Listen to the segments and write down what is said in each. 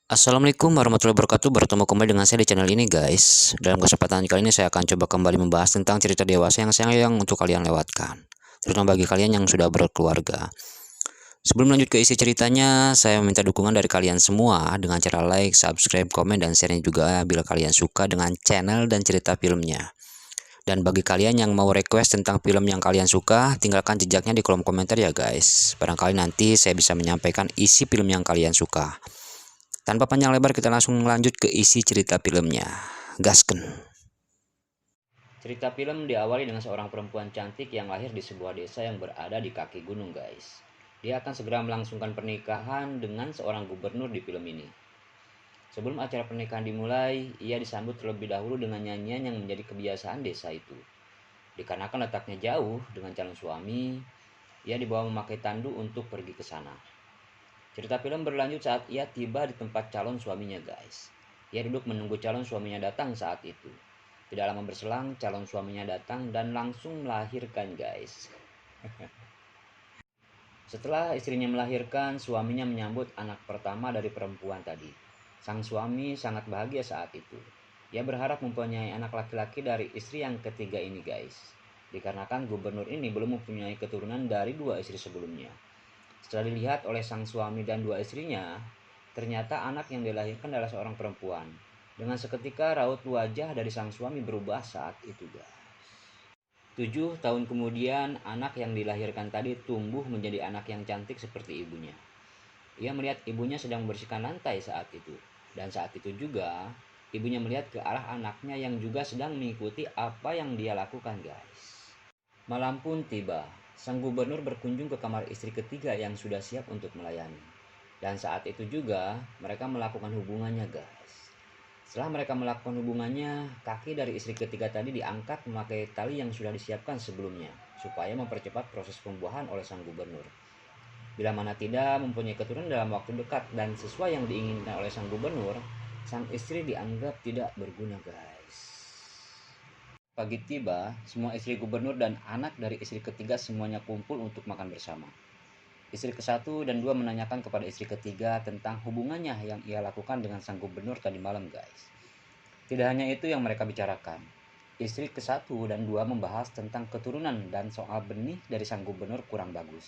Assalamualaikum warahmatullahi wabarakatuh. Bertemu kembali dengan saya di channel ini guys. Dalam kesempatan kali ini saya akan coba kembali membahas tentang cerita dewasa yang sayang untuk kalian lewatkan, terutama bagi kalian yang sudah berkeluarga. Sebelum lanjut ke isi ceritanya, saya meminta dukungan dari kalian semua dengan cara like, subscribe, komen, dan share juga bila kalian suka dengan channel dan cerita filmnya. Dan bagi kalian yang mau request tentang film yang kalian suka, tinggalkan jejaknya di kolom komentar ya guys. Barangkali nanti saya bisa menyampaikan isi film yang kalian suka. Tanpa panjang lebar, kita langsung lanjut ke isi cerita filmnya. Gasken. Cerita film diawali dengan seorang perempuan cantik yang lahir di sebuah desa yang berada di kaki gunung guys. Dia akan segera melangsungkan pernikahan dengan seorang gubernur di film ini. Sebelum acara pernikahan dimulai, ia disambut terlebih dahulu dengan nyanyian yang menjadi kebiasaan desa itu. Dikarenakan letaknya jauh dengan calon suami, ia dibawa memakai tandu untuk pergi ke sana. Cerita film berlanjut saat ia tiba di tempat calon suaminya guys. Ia duduk menunggu calon suaminya datang saat itu. Tidak lama berselang, calon suaminya datang dan langsung melahirkan guys. Setelah istrinya melahirkan, suaminya menyambut anak pertama dari perempuan tadi. Sang suami sangat bahagia saat itu. Ia berharap mempunyai anak laki-laki dari istri yang ketiga ini guys. Dikarenakan gubernur ini belum mempunyai keturunan dari dua istri sebelumnya. Setelah dilihat oleh sang suami dan dua istrinya, ternyata anak yang dilahirkan adalah seorang perempuan. Dengan seketika raut wajah dari sang suami berubah saat itu guys. 7 tahun kemudian, anak yang dilahirkan tadi tumbuh menjadi anak yang cantik seperti ibunya. Ia melihat ibunya sedang membersihkan lantai saat itu. Dan saat itu juga, ibunya melihat ke arah anaknya yang juga sedang mengikuti apa yang dia lakukan guys. Malam pun tiba. Sang gubernur berkunjung ke kamar istri ketiga yang sudah siap untuk melayani. Dan saat itu juga mereka melakukan hubungannya guys. Setelah mereka melakukan hubungannya, kaki dari istri ketiga tadi diangkat memakai tali yang sudah disiapkan sebelumnya, supaya mempercepat proses pembuahan oleh sang gubernur. Bila mana tidak mempunyai keturunan dalam waktu dekat dan sesuai yang diinginkan oleh sang gubernur, sang istri dianggap tidak berguna guys. Pagi tiba, semua istri gubernur dan anak dari istri ketiga semuanya kumpul untuk makan bersama. Istri ke-1 dan 2 menanyakan kepada istri ketiga tentang hubungannya yang ia lakukan dengan sang gubernur tadi malam guys. Tidak hanya itu yang mereka bicarakan. Istri ke-1 dan 2 membahas tentang keturunan dan soal benih dari sang gubernur kurang bagus.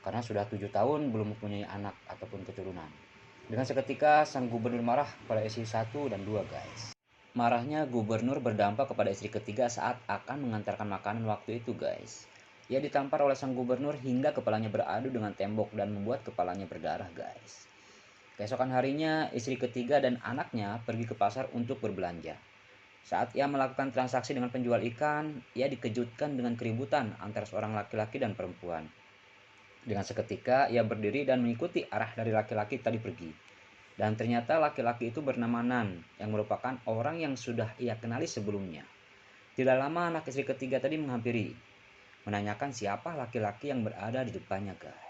Karena sudah 7 tahun belum mempunyai anak ataupun keturunan. Dengan seketika sang gubernur marah pada istri 1 dan 2 guys. Marahnya gubernur berdampak kepada istri ketiga saat akan mengantarkan makanan waktu itu guys. Ia ditampar oleh sang gubernur hingga kepalanya beradu dengan tembok dan membuat kepalanya berdarah guys. Keesokan harinya, istri ketiga dan anaknya pergi ke pasar untuk berbelanja. Saat ia melakukan transaksi dengan penjual ikan, ia dikejutkan dengan keributan antara seorang laki-laki dan perempuan. Dengan seketika, ia berdiri dan mengikuti arah dari laki-laki tadi pergi. Dan ternyata laki-laki itu bernama Nan, yang merupakan orang yang sudah ia kenali sebelumnya. Tidak lama anak istri ketiga tadi menghampiri, menanyakan siapa laki-laki yang berada di depannya guys.